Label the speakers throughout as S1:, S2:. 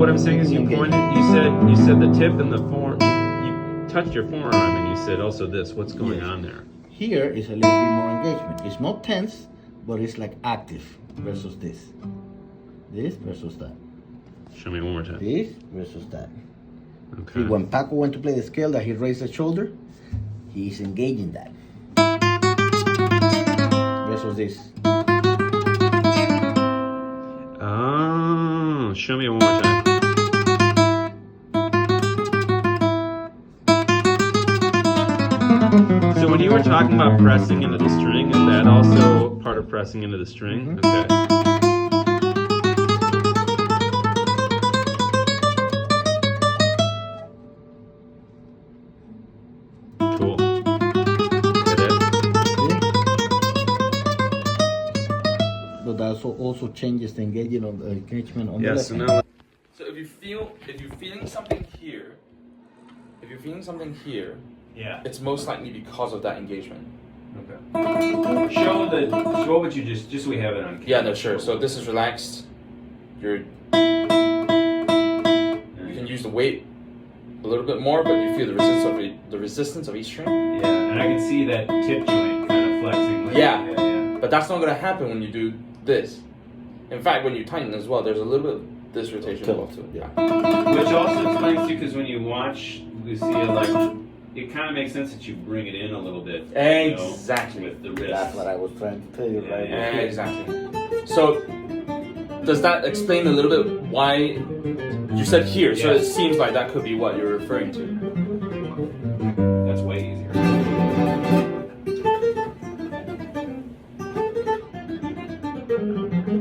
S1: what I'm saying is you pointed. You said the tip and the form. You touched your forearm and you said also this. What's going on there?
S2: Here is a little bit more engagement. It's not tense, but it's like active versus this. This versus that.
S1: Show me one more time.
S2: This versus that.
S1: Okay.
S2: See, when Paco went to play the scale that he raised the shoulder, he's engaging that. Versus this.
S1: Oh, show me one more time. So when you were talking about pressing into the string, is that also part of pressing into the string?
S2: Mm-hmm.
S1: Okay. Cool. Get it?
S2: But that also changes the engagement on the
S1: Yeah,
S2: left
S1: so
S2: hand.
S1: now
S3: So if you're feeling something here,
S1: yeah.
S3: it's most likely because of that engagement.
S1: Okay. Show what you just so we have it on camera.
S3: Yeah, no, sure. So this is relaxed. You can use the weight a little bit more, but you feel the resistance of each string.
S1: Yeah, and I can see that tip joint kind of flexing.
S3: Yeah. But that's not going to happen when you do this. In fact, when you tighten as well, there's a little bit of this rotation
S2: Tilt.
S3: to it. Yeah.
S1: Which also explains too, because when you watch, we see it like, it kind of makes sense that you bring it in a little bit.
S3: Exactly.
S1: With the wrist.
S2: That's what I was trying to tell you, right?
S3: Exactly. So, does that explain a little bit why you said here? So it seems like that could be what you're referring to.
S1: That's way easier.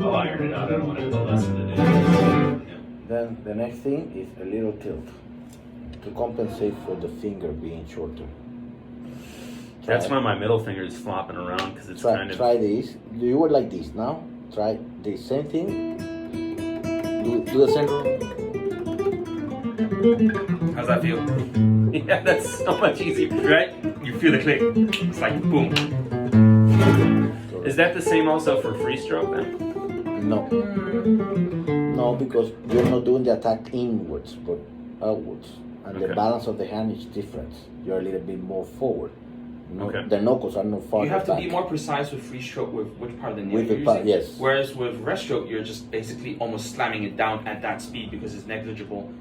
S1: I'll iron it out. I don't want it to lessen it in. Yeah.
S2: Then the next thing is a little tilt to compensate for the finger being shorter.
S1: That's why my middle finger is flopping around because it's kind of.
S2: Try this. You were like this now. Try the same thing. Do the center.
S3: How's that feel?
S1: Yeah, that's so much easier, right? You feel the click. It's like boom. Is that the same also for free stroke then?
S2: No. No, because you're not doing the attack inwards, but outwards. And the
S1: Okay.
S2: balance of the hand is different. You're a little bit more forward.
S1: Okay.
S2: The knuckles are not far
S3: You have to
S2: back.
S3: be more precise with free stroke with which part of the nail
S2: With
S3: you're
S2: the part,
S3: using.
S2: yes.
S3: Whereas with rest stroke, you're just basically almost slamming it down at that speed because it's negligible.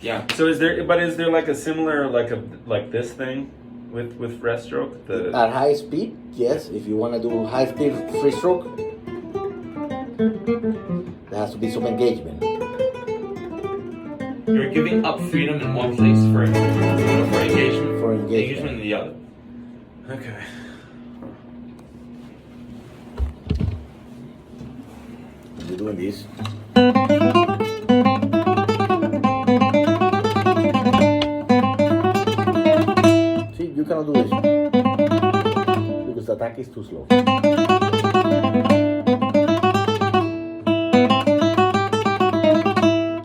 S3: Yeah.
S1: So is there like a similar like this thing with rest stroke? The
S2: At high speed, yes. If you want to do high speed free stroke, there has to be some engagement.
S3: You're giving up freedom in one place for engagement.
S2: For engagement.
S3: Engagement in the other.
S1: okay.
S2: You're doing this. See, you cannot do this because the attack is too slow.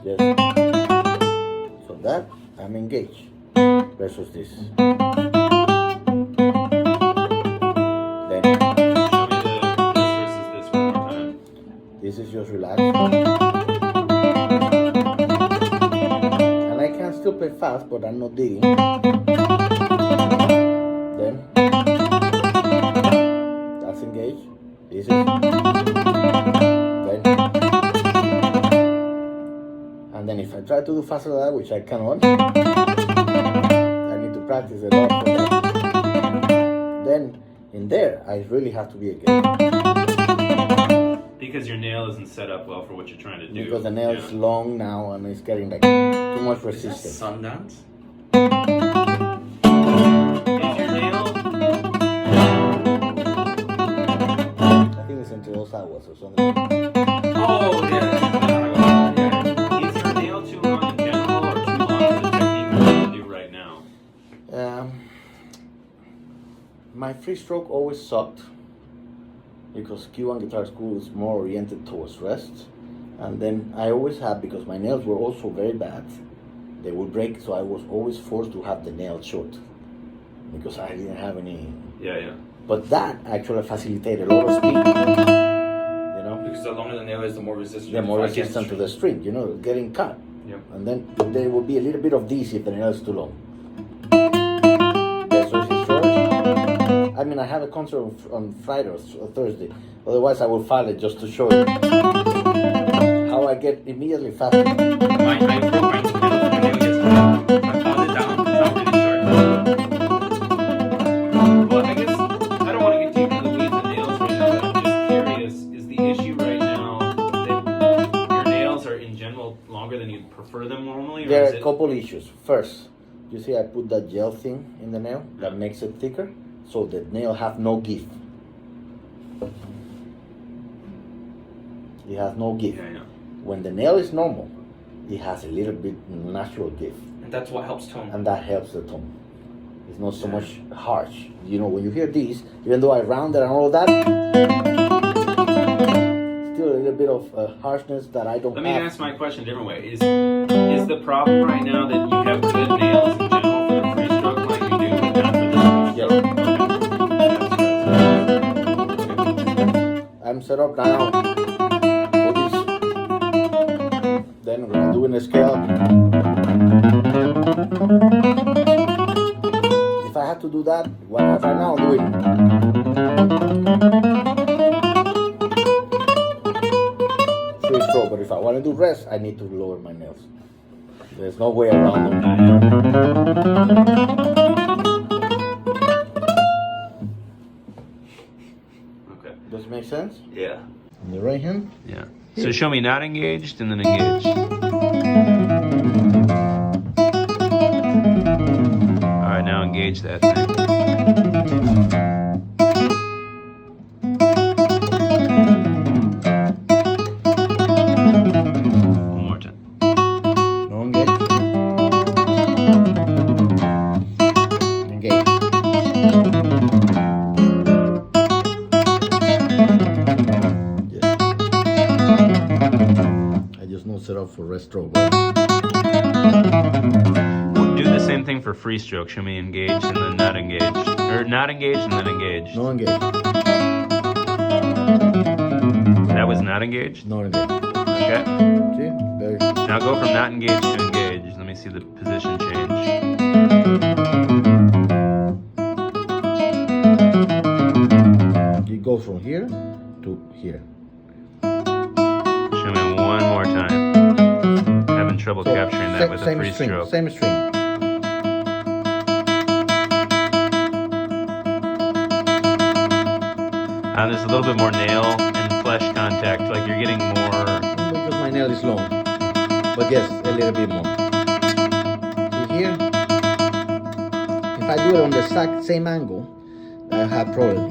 S2: Yes. So that I'm engaged versus this. Then
S1: Show me this versus this one more time.
S2: this is just relaxed. And I can still play fast, but I'm not digging. Then that's engaged. This is then, and then if I try to do faster than that, which I cannot, I need to practice a lot for that. Then in there, I really have to be engaged
S1: Because your nail isn't set up well for what you're trying to do.
S2: because the nail is
S1: Yeah.
S2: long now and it's getting like too much resistance.
S3: Sundance?
S1: Is your nail?
S2: I think it's entre dos aguas or something.
S3: Oh, yeah.
S1: Is your nail too long in general, or too long for the technique we're going to do right now?
S2: My free stroke always sucked because Cuban guitar school is more oriented towards rest. And then I always had, because my nails were also very bad, they would break, so I was always forced to have the nail short because I didn't have any.
S1: Yeah.
S2: But that actually facilitated a lot of speed, you know?
S3: Because the longer the nail is, the more resistant.
S2: They're more resistant to the string, getting cut.
S1: Yep.
S2: And then there will be a little bit of this if the nail is too long. Yeah, so if it's short, I mean, I have a concert on Friday or Thursday. Otherwise, I will file it just to show you how I get immediately faster.
S1: I broke my nail yesterday. I filed it down. It's not really short. Well, I guess I don't want to get deep into the weeds of nails right now, but I'm just curious, is the issue right now that your nails are in general longer than you'd prefer them normally? Or
S2: There
S1: is
S2: are a
S1: it...
S2: couple issues. First, you see I put that gel thing in the nail that makes it thicker, so the nail have no give. It has no give.
S1: Yeah, I know.
S2: When the nail is normal, it has a little bit natural give,
S3: And that's what helps tone.
S2: and that helps the tone. It's not so much harsh. When you hear these, even though I rounded and all of that, still a little bit of harshness that I don't
S1: Let me
S2: have.
S1: ask my question a different way. Is the problem right now that you have good nails in general for the free stroke like you do, but not for the free stroke?
S2: I'm set up now for this. Then we're gonna do in a scale. If I had to do that, what right now I'm doing. Free stroke, but if I want to do rest, I need to lower my nails. There's no way around them.
S1: Okay.
S2: Does it make sense?
S1: Yeah.
S2: On the right hand?
S1: Yeah. So show me not engaged and then engaged. Alright, now engage that thing. One more time.
S2: No engage. Engage. I just not set up for rest stroke.
S1: Do the same thing for free stroke. Show me engaged and then not engaged. Or not engaged and then engaged.
S2: No engage.
S1: That was not engaged?
S2: Not engage.
S1: Okay.
S2: See? Very.
S1: Now go from not engaged to engaged. Let me see the position change.
S2: It goes from here to here.
S1: Show me one more time. Having trouble
S2: So,
S1: capturing that with a
S2: same
S1: free
S2: string,
S1: stroke.
S2: Same string.
S1: There's a little bit more nail and flesh contact, like you're getting more.
S2: Because my nail is long. But yes, a little bit more. See here? If I do it on the exact same angle, I have problem.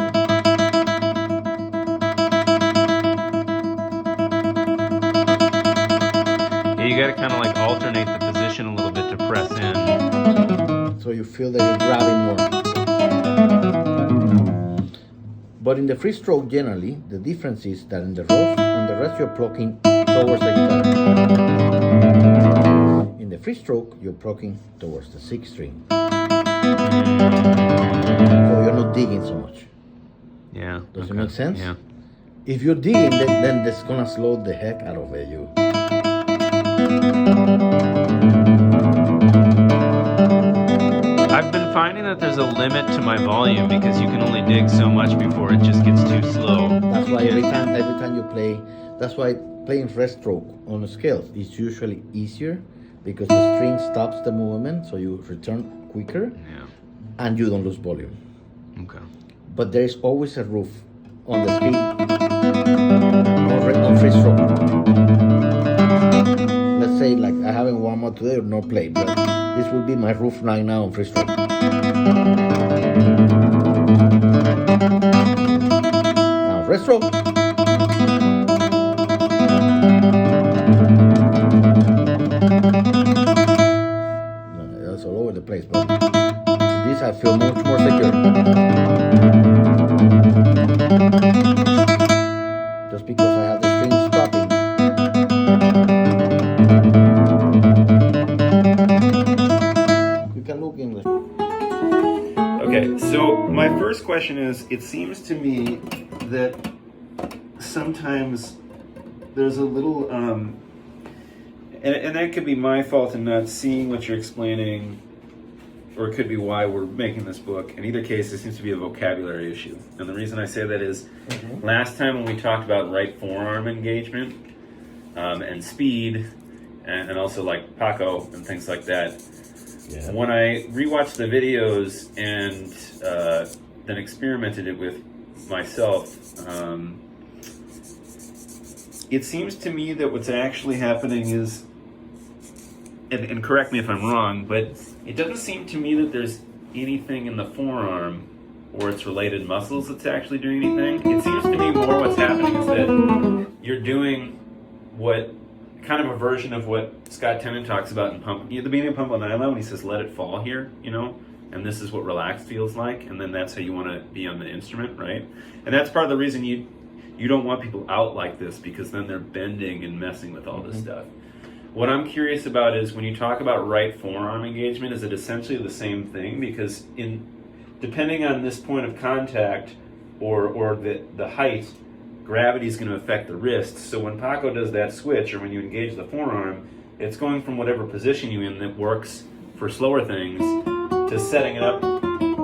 S1: Yeah, you gotta kind of like alternate the position a little bit to press in.
S2: So you feel that you're grabbing more. But in the free stroke, generally, the difference is that in the rough and the rest, you're plucking towards the guitar. In the free stroke, you're plucking towards the sixth string. So you're not digging so much.
S1: Yeah.
S2: Does it make sense?
S1: Yeah.
S2: If you're digging, then that's gonna slow the heck out of it.
S1: I've been finding that there's a limit to my volume because you can only dig so much before it just gets too slow.
S2: That's why every time you play, that's why playing rest stroke on the scales is usually easier because the string stops the movement, so you return quicker
S1: Yeah.
S2: and you don't lose volume.
S1: Okay.
S2: But there is always a roof on the speed on free stroke. Let's say like I haven't warmed up today or not played, but this will be my roof right now on free stroke. Now rest stroke. No, that's all over the place, but this I feel much more secure. Just because I have the string stopping. You can look in the...
S1: Okay, so my first question is, it seems to me that sometimes there's a little, and that could be my fault in not seeing what you're explaining, or it could be why we're making this book. In either case, it seems to be a vocabulary issue. And the reason I say that is, last time when we talked about right forearm engagement, and speed, and also like Paco and things like that, when I rewatched the videos and then experimented it with myself, it seems to me that what's actually happening is, and correct me if I'm wrong, but it doesn't seem to me that there's anything in the forearm or its related muscles that's actually doing anything. It seems to me more what's happening is that you're doing what kind of a version of what Scott Tenen talks about in Pump, the beginning of Pump on Island, when he says, let it fall here, you know, and this is what relaxed feels like, and then that's how you want to be on the instrument, right? And that's part of the reason you don't want people out like this, because then they're bending and messing with all this stuff. What I'm curious about is when you talk about right forearm engagement, is it essentially the same thing? Because depending on this point of contact or the height, gravity is going to affect the wrist. So when Paco does that switch, or when you engage the forearm, it's going from whatever position you're in that works for slower things to setting it up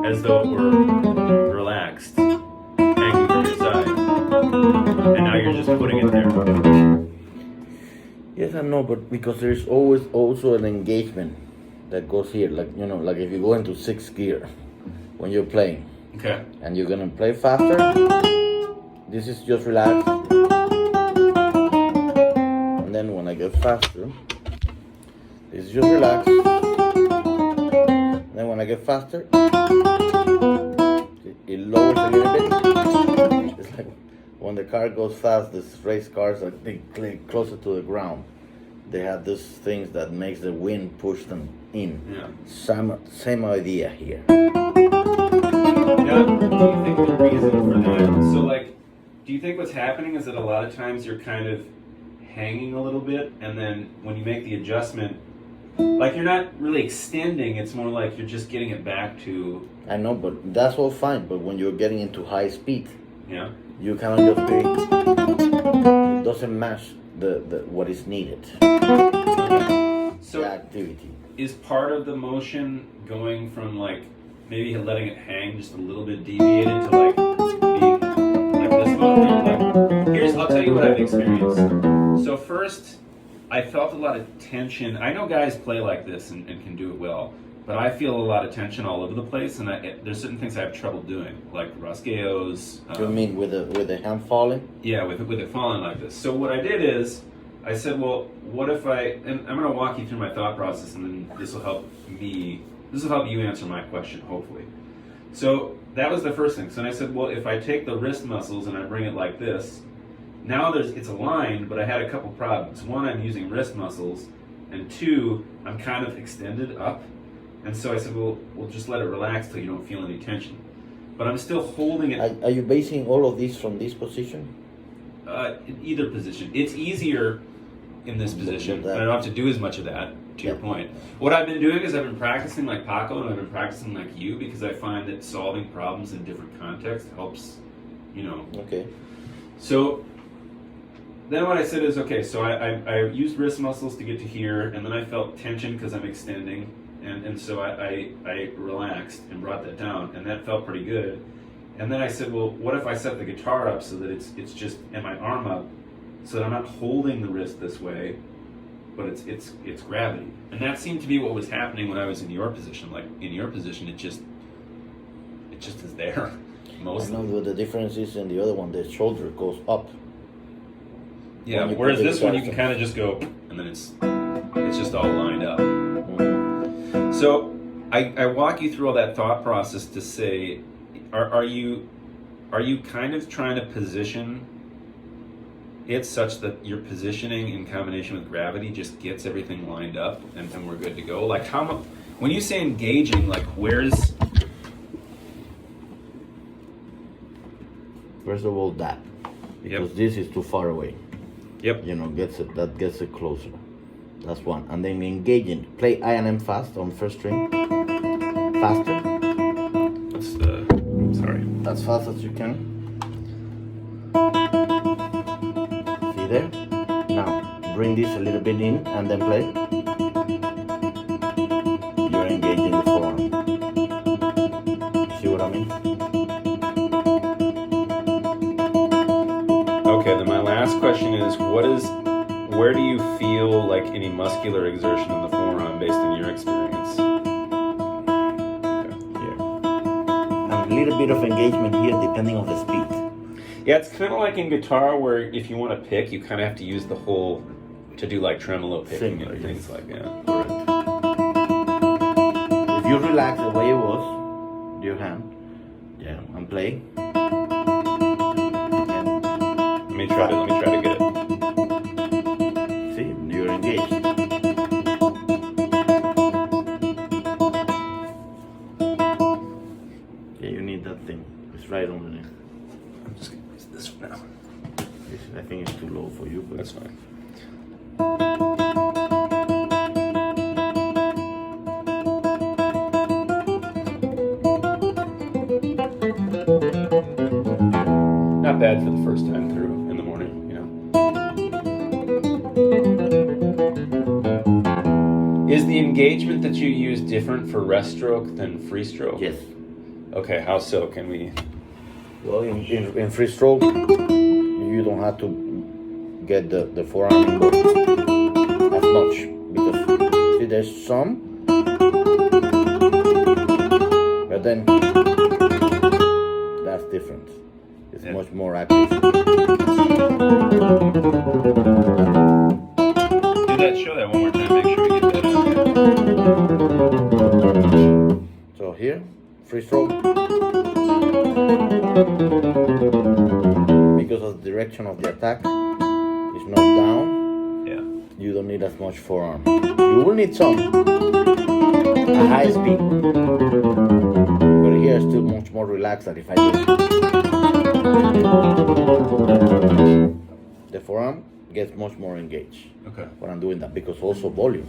S1: as though it were relaxed, hanging from your side. And now you're just putting it there.
S2: Yes and no, but because there's always also an engagement that goes here, like, you know, like if you go into 6th gear when you're playing,
S1: okay,
S2: and you're gonna play faster, this is just relaxed, and then when I get faster, this is just relaxed, and then when I get faster, it lowers a little bit. It's like when the car goes fast, these race cars are closer to the ground. They have these things that makes the wind push them in.
S1: Yeah.
S2: Same idea here.
S1: Now, do you think the reason for that, so like, do you think what's happening is that a lot of times you're kind of hanging a little bit, and then when you make the adjustment, like you're not really extending, it's more like you're just getting it back to...
S2: I know, but that's all fine, but when you're getting into high speed,
S1: yeah,
S2: you cannot just be... It doesn't match the what is needed.
S1: So
S2: the activity.
S1: Is part of the motion going from like maybe letting it hang just a little bit deviated to like being like this motion? Like, I'll tell you what I've experienced. So first, I felt a lot of tension. I know guys play like this and can do it well, but I feel a lot of tension all over the place, and there's certain things I have trouble doing, like rasgueos.
S2: You mean with the hand falling?
S1: Yeah, with it falling like this. So what I did is, I said, well, what if and I'm going to walk you through my thought process, and then this will help you answer my question, hopefully. So that was the first thing. So then I said, well, if I take the wrist muscles and I bring it like this, now it's aligned, but I had a couple problems. One, I'm using wrist muscles, and two, I'm kind of extended up. And so I said, well, we'll just let it relax till you don't feel any tension. But I'm still holding it.
S2: Are you basing all of these from this position?
S1: In either position. It's easier in this position, but I don't have to do as much of that, to your point. What I've been doing is I've been practicing like Paco, and I've been practicing like you, because I find that solving problems in different contexts helps, you know.
S2: Okay.
S1: So then what I said is, okay, so I used wrist muscles to get to here, and then I felt tension because I'm extending. And so I relaxed and brought that down, and that felt pretty good. And then I said, well, what if I set the guitar up so that it's just, and my arm up, so that I'm not holding the wrist this way, but it's gravity. And that seemed to be what was happening when I was in your position. Like in your position, it just is there mostly.
S2: I know what the difference is in the other one. The shoulder goes up.
S1: Yeah. Whereas this one, you can kind of just go, and then it's just all lined up. So I walk you through all that thought process to say, are you kind of trying to position it such that your positioning in combination with gravity just gets everything lined up and we're good to go? Like when you say engaging, like where's
S2: First of all, that because this is too far away.
S1: Yep.
S2: You know, gets it closer. That's one. And then engaging. Play I and M fast on first string. Faster.
S1: Sorry.
S2: As fast as you can. See there? Now, bring this a little bit in and then play. You're engaging the forearm. See what I mean?
S1: Okay, then my last question is, where do you feel like any muscular exertion in the forearm based on your experience?
S2: Here. And a little bit of engagement here depending on the speed.
S1: Yeah, it's kind of like in guitar where if you want to pick, you kind of have to use the whole to do like tremolo picking
S2: Similar,
S1: and
S2: yes.
S1: things like that.
S2: If you relax the way it was, your hand, yeah, and play.
S1: Let me try to get it.
S2: See, you're engaged. Yeah, you need that thing. It's right underneath.
S1: I'm just gonna use this for now.
S2: I think it's too low for you, but
S1: That's fine. Not bad for the first time through in the morning, you know. Is the engagement that you use different for rest stroke than free stroke?
S2: yes.
S1: Okay, how so? Can we?
S2: Well, in free stroke, you don't have to get the forearm involved as much because see, there's some, but then that's different. It's
S1: Yeah.
S2: much more active.
S1: Do that. Show that one more time. Make sure we get that out there.
S2: So here, free stroke, because of the direction of the attack, is not down.
S1: Yeah.
S2: You don't need as much forearm. You will need some a high speed, but here it's still much more relaxed than if I do. The forearm gets much more engaged
S1: Okay.
S2: when I'm doing that because also volume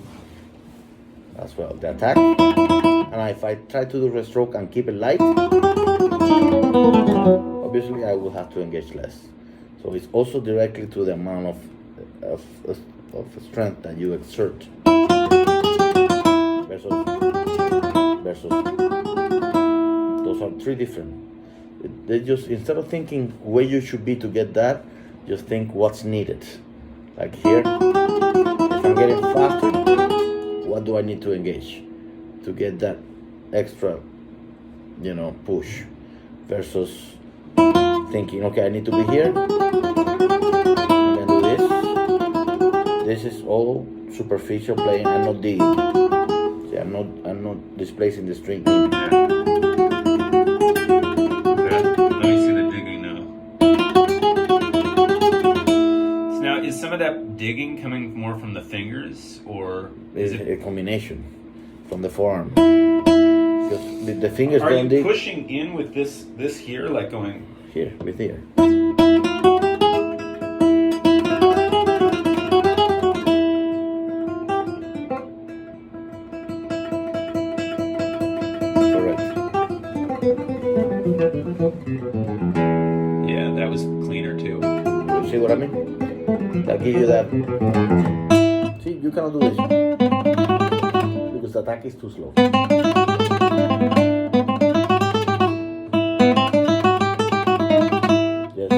S2: as well. The attack, and if I try to do rest stroke and keep it light, obviously I will have to engage less. So it's also directly to the amount of strength that you exert versus those are three different. They just, instead of thinking where you should be to get that, just think what's needed. Like here, if I'm getting faster, what do I need to engage to get that extra, push, versus thinking, okay, I need to be here and then do this. This is all superficial playing. I'm not digging. See, I'm not displacing the string.
S1: Is some of that digging coming more from the fingers, or is
S2: It's
S1: it?
S2: a combination from the forearm. Because the fingers
S1: Are
S2: don't
S1: you
S2: dig
S1: pushing in with this here, like going?
S2: here with here. Correct.
S1: Yeah, that was cleaner too.
S2: You see what I mean? That gives you that. See, you cannot do this because the attack is too slow. Yes.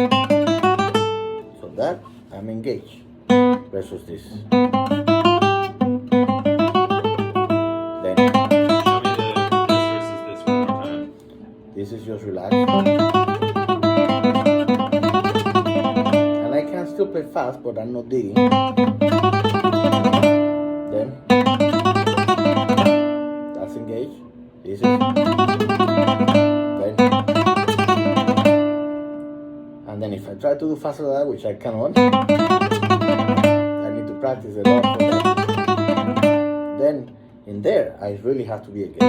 S2: So that I'm engaged versus this. Then
S1: Show me this versus this one more time.
S2: this is just relaxed. And I can still play fast, but I'm not digging. Then that's engaged. This is then, and then if I try to do faster than that, which I cannot, I need to practice a lot for that. Then in there, I really have to be engaged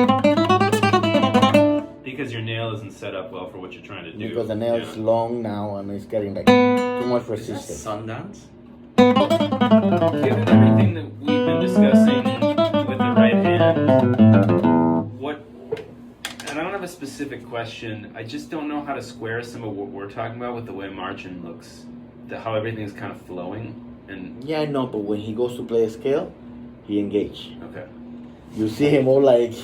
S1: Because your nail isn't set up well for what you're trying to do.
S2: because the nail is long now and it's getting like too much
S3: Is that
S2: resistance.
S3: Sundance?
S1: Given everything that we've been discussing with the right hand, and I don't have a specific question, I just don't know how to square some of what we're talking about with the way margin looks. how everything's kind of flowing and
S2: Yeah, I know, but when he goes to play a scale, he engage.
S1: okay.
S2: You see him all like,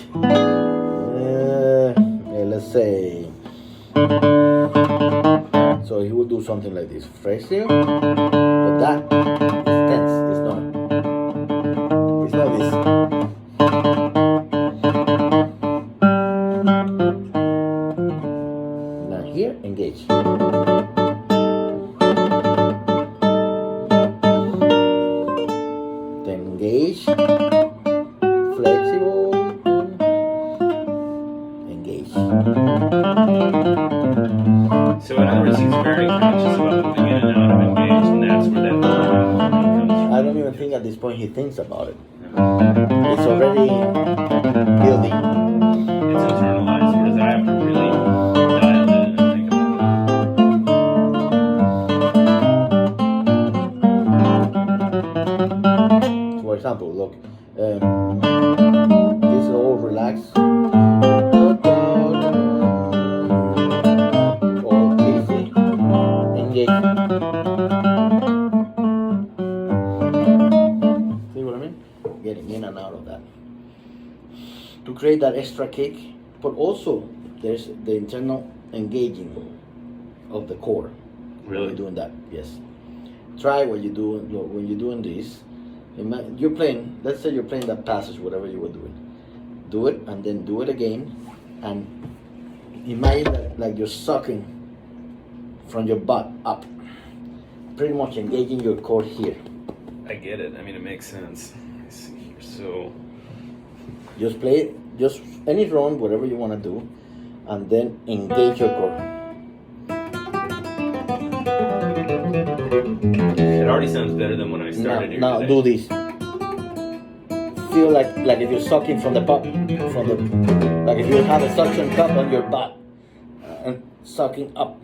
S2: let's say. So he will do something like this, phrasing, but that is tense. It's not. It's not this. Now here, engage. Then engage. Flexible. Engage.
S1: So in other words, he's very conscious about moving in and out of engaged, and that's where that comes from.
S2: I don't even think at this point he thinks about it. It's already building.
S1: It's internalized, whereas I have to really dial in and think about
S2: For example, look, this is all relaxed. All easy. Engage. See what I mean? Getting in and out of that. To create that extra kick, but also there's the internal engaging of the core.
S1: it.
S2: When
S1: Really?
S2: you're doing that, yes. Try what you do when you're doing this. You're playing. Let's say you're playing that passage, whatever you were doing. Do it and then do it again, and imagine that, like you're sucking from your butt up, pretty much engaging your core here.
S1: I get it. I mean, it makes sense. I see here. So,
S2: Just play, just any run, whatever you want to do, and then engage your core.
S1: it already sounds better than when I started here
S2: Now
S1: today.
S2: do this. Feel like if you're sucking from the butt, like if you have a suction cup on your butt, and sucking up,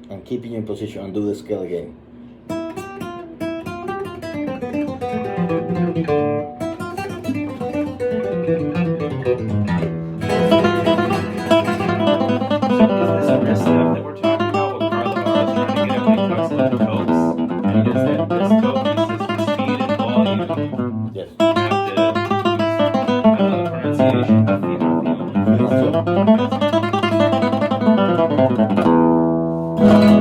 S2: and keeping your position, and do the scale again.
S1: So is this wrist stuff that we're talking about what Carlo was trying to get at when he talks about tokes? And he does that wrist toke uses for speed and volume.
S2: Yes.
S1: You have to use, I don't know the pronunciation, but feel.
S2: Feel.